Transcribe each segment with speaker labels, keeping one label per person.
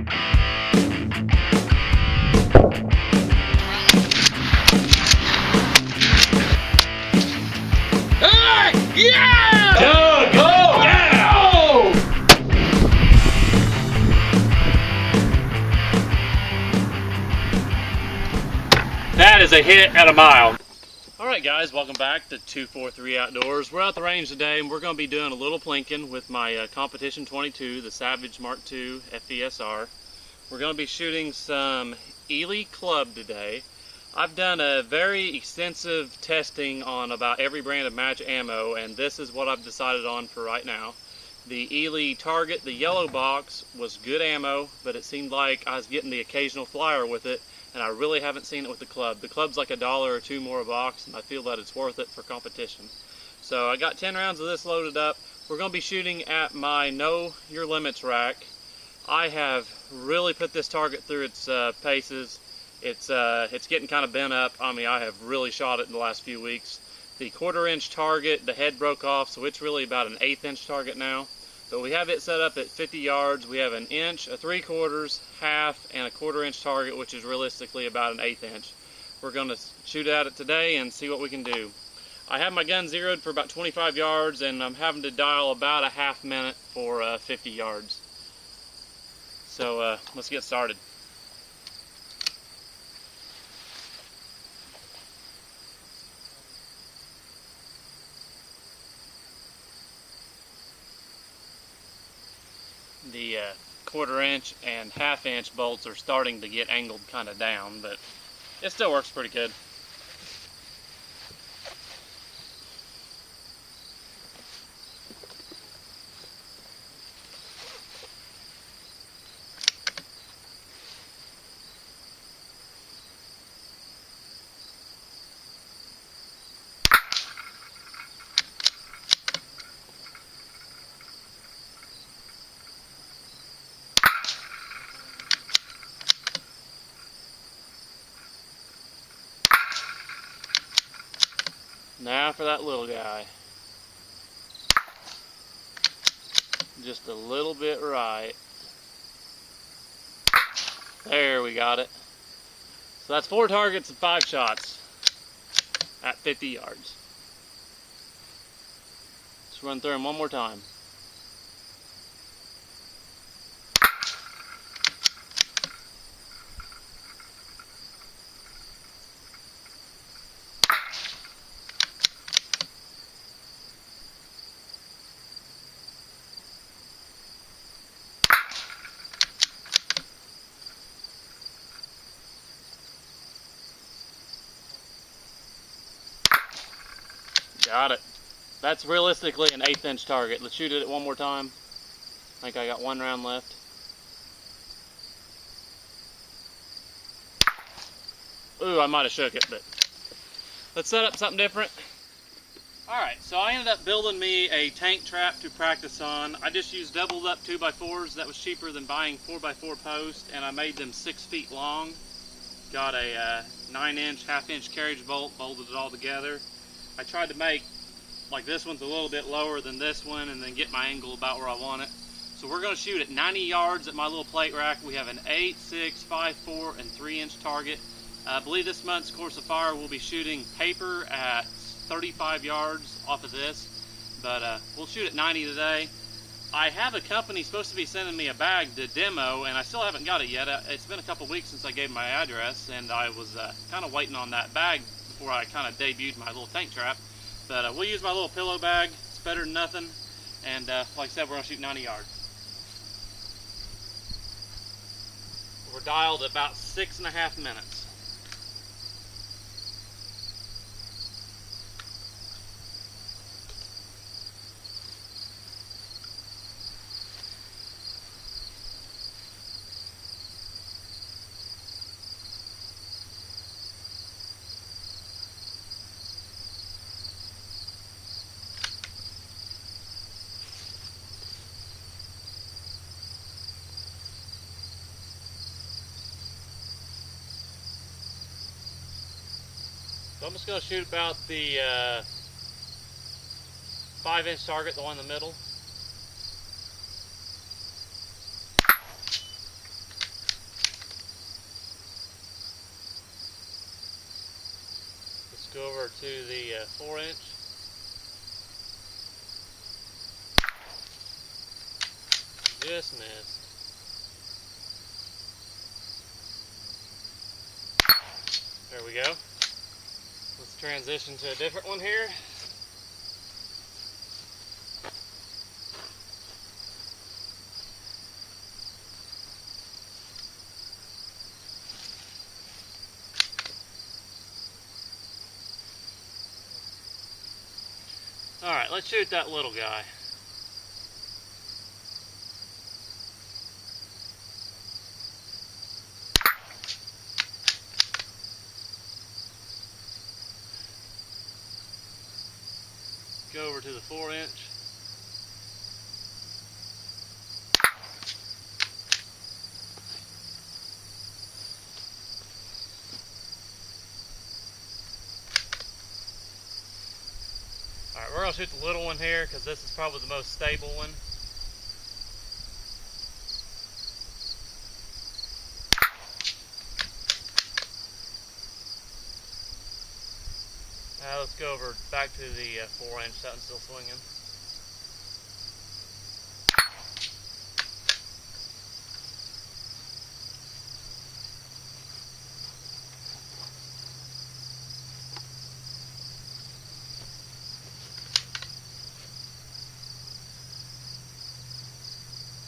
Speaker 1: Yeah!
Speaker 2: Go! Go! Yeah!
Speaker 1: Oh! That is a hit at a mile. Alright guys, welcome back to 243 Outdoors. We're at the range today and we're going to be doing a little plinking with my Competition 22, the Savage Mark II FV SR. We're going to be shooting some Eley Club today. I've done a very extensive testing on about every brand of match ammo, and this is what I've decided on for right now. The Eley Target, the yellow box, was good ammo, but it seemed like I was getting the occasional flyer with it, and I really haven't seen it with the club. The club's like $1 or $2 more a box, and I feel that it's worth it for competition. So I got 10 rounds of this loaded up. We're going to be shooting at my Know Your Limits rack. I have really put this target through its paces. It's getting kind of bent up. I mean, I have really shot it in the last few weeks. The 1/4 inch target, the head broke off, so it's really about an 1/8 inch target now. But we have it set up at 50 yards. We have an inch, a 3/4, half, and a 1/4 inch target, which is realistically about an 1/8 inch. We're going to shoot at it today and see what we can do. I have my gun zeroed for about 25 yards, and I'm having to dial about a half minute for 50 yards. So let's get started. The 1/4 inch and 1/2 inch bolts are starting to get angled kind of down, but it still works pretty good. Now for that little guy. Just a little bit right. There, we got it. So that's 4 targets and 5 shots at 50 yards. Let's run through them one more time. Got it. That's realistically an 1/8 inch target. Let's shoot it one more time. I think I got 1 round left. Ooh, I might have shook it, but let's set up something different. Alright, so I ended up building me a tank trap to practice on. I just used doubled up 2x4s. That was cheaper than buying 4x4 posts, and I made them 6 feet long. Got a 9 inch, 1/2 inch carriage bolt, bolted it all together. I tried to make, like this one's a little bit lower than this one, and then get my angle about where I want it. So we're going to shoot at 90 yards at my little plate rack. We have an 8, 6, 5, 4, and 3 inch target. I believe this month's course of fire we'll be shooting paper at 35 yards off of this, but we'll shoot at 90 today. I have a company supposed to be sending me a bag to demo, and I still haven't got it yet. It's been a couple weeks since I gave my address, and I was kind of waiting on that bag before I kind of debuted my little tank trap. But we'll use my little pillow bag. It's better than nothing. And like I said, we're going to shoot 90 yards. We're dialed about 6.5 minutes. So I'm just going to shoot about the 5 inch target, the one in the middle. Go over to the 4-inch. Just missed. There we go. Let's transition to a different one here. Alright, let's shoot that little guy. Go over to the 4-inch. Alright, we're going to shoot the little one here because this is probably the most stable one. Now let's go over back to the 4-inch. That one's still swinging.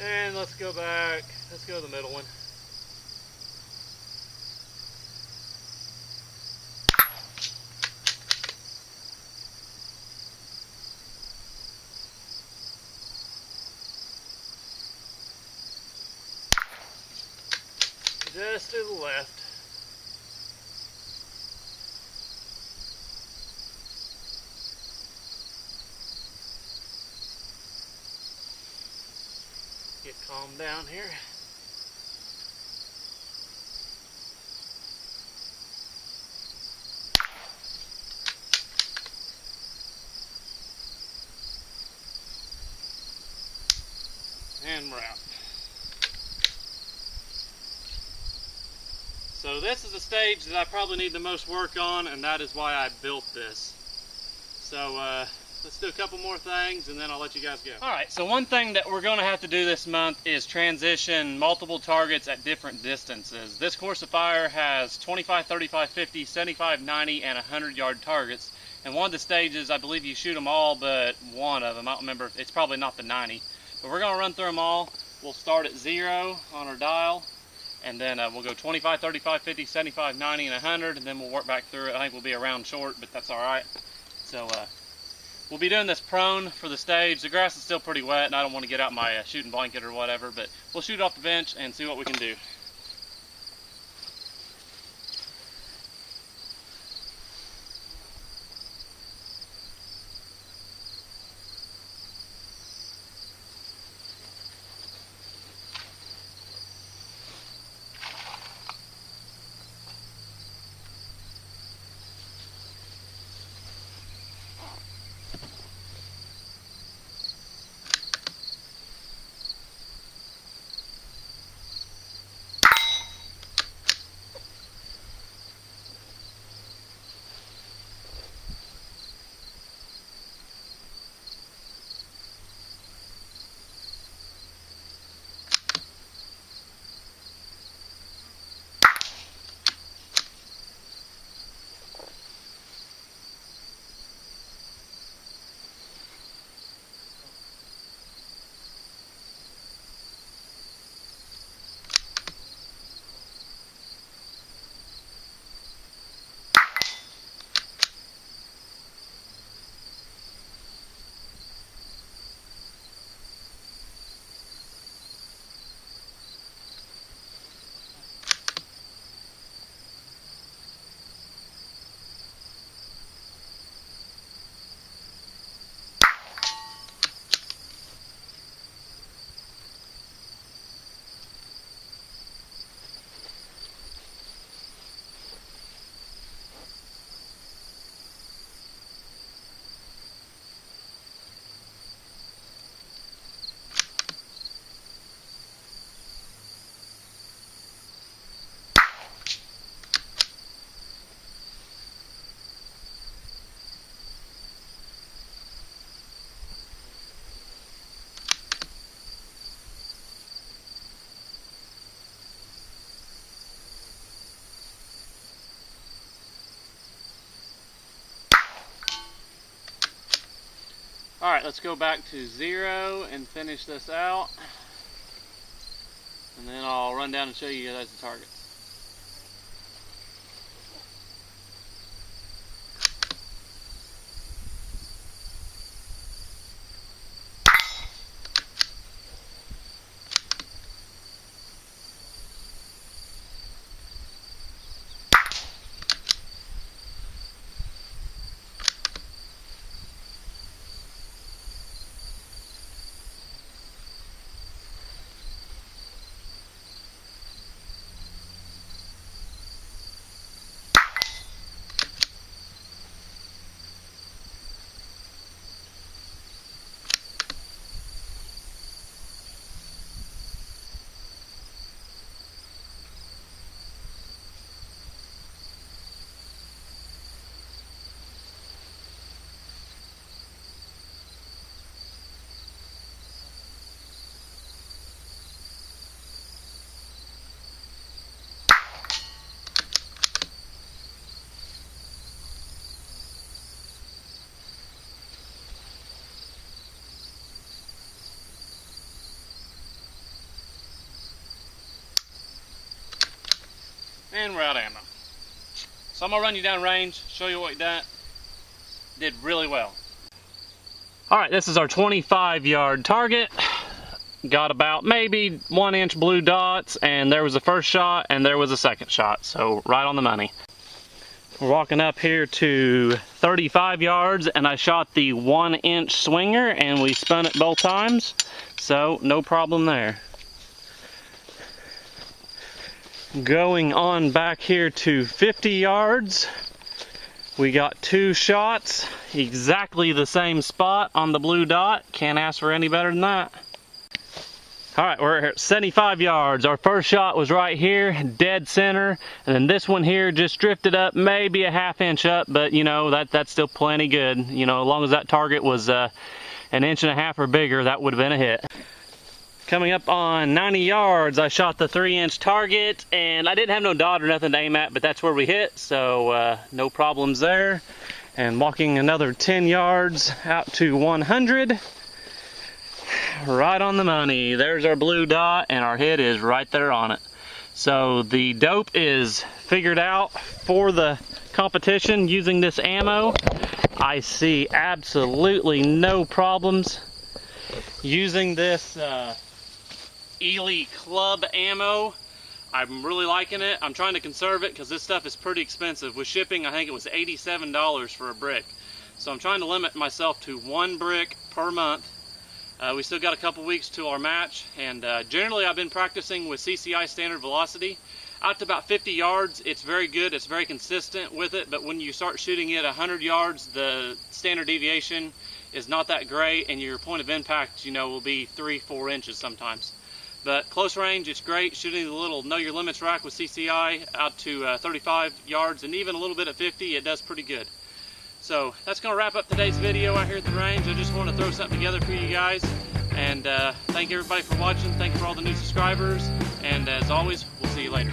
Speaker 1: And let's go back. Let's go to the middle one. Just to the left. Get calmed down here. And we're out. So this is the stage that I probably need the most work on, and that is why I built this. So let's do a couple more things and then I'll let you guys go. Alright, so one thing that we're going to have to do this month is transition multiple targets at different distances. This course of fire has 25, 35, 50, 75, 90, and 100-yard targets. And one of the stages, I believe you shoot them all but one of them. I don't remember. It's probably not the 90. But we're going to run through them all. We'll start at 0 on our dial. And then we'll go 25, 35, 50, 75, 90, and 100, and then we'll work back through it. I think we'll be a round short, but that's all right. So we'll be doing this prone for the stage. The grass is still pretty wet, and I don't want to get out my shooting blanket or whatever, but we'll shoot off the bench and see what we can do. Alright, let's go back to 0 and finish this out. And then I'll run down and show you guys the targets. And we're out of ammo. So I'm gonna run you down range, show you what we did really well. Alright, this is our 25-yard target. Got about maybe 1-inch blue dots, and there was a first shot and there was a second shot, so right on the money. We're walking up here to 35 yards, and I shot the 1-inch swinger and we spun it both times, so no problem there. Going on back here to 50 yards, we got 2 shots, exactly the same spot on the blue dot. Can't ask for any better than that. Alright, we're at 75 yards. Our first shot was right here, dead center, and then this one here just drifted up maybe a 1/2 inch up, but you know, that's still plenty good. You know, as long as that target was 1.5 inches or bigger, that would have been a hit. Coming up on 90 yards, I shot the 3-inch target, and I didn't have no dot or nothing to aim at, but that's where we hit, so no problems there. And walking another 10 yards out to 100, right on the money. There's our blue dot, and our hit is right there on it. So the dope is figured out for the competition using this ammo. I see absolutely no problems using this Eley Club ammo. I'm really liking it. I'm trying to conserve it because this stuff is pretty expensive. With shipping, I think it was $87 for a brick. So I'm trying to limit myself to 1 brick per month. We still got a couple weeks to our match, and generally I've been practicing with CCI standard velocity. Out to about 50 yards, it's very good, it's very consistent with it, but when you start shooting it 100 yards, the standard deviation is not that great, and your point of impact, you know, will be 3-4 inches sometimes. But close range, it's great. Shooting the little Know Your Limits rack with CCI out to 35 yards and even a little bit at 50, it does pretty good. So that's going to wrap up today's video out here at the range. I just want to throw something together for you guys. And thank everybody for watching. Thank you for all the new subscribers. And as always, we'll see you later.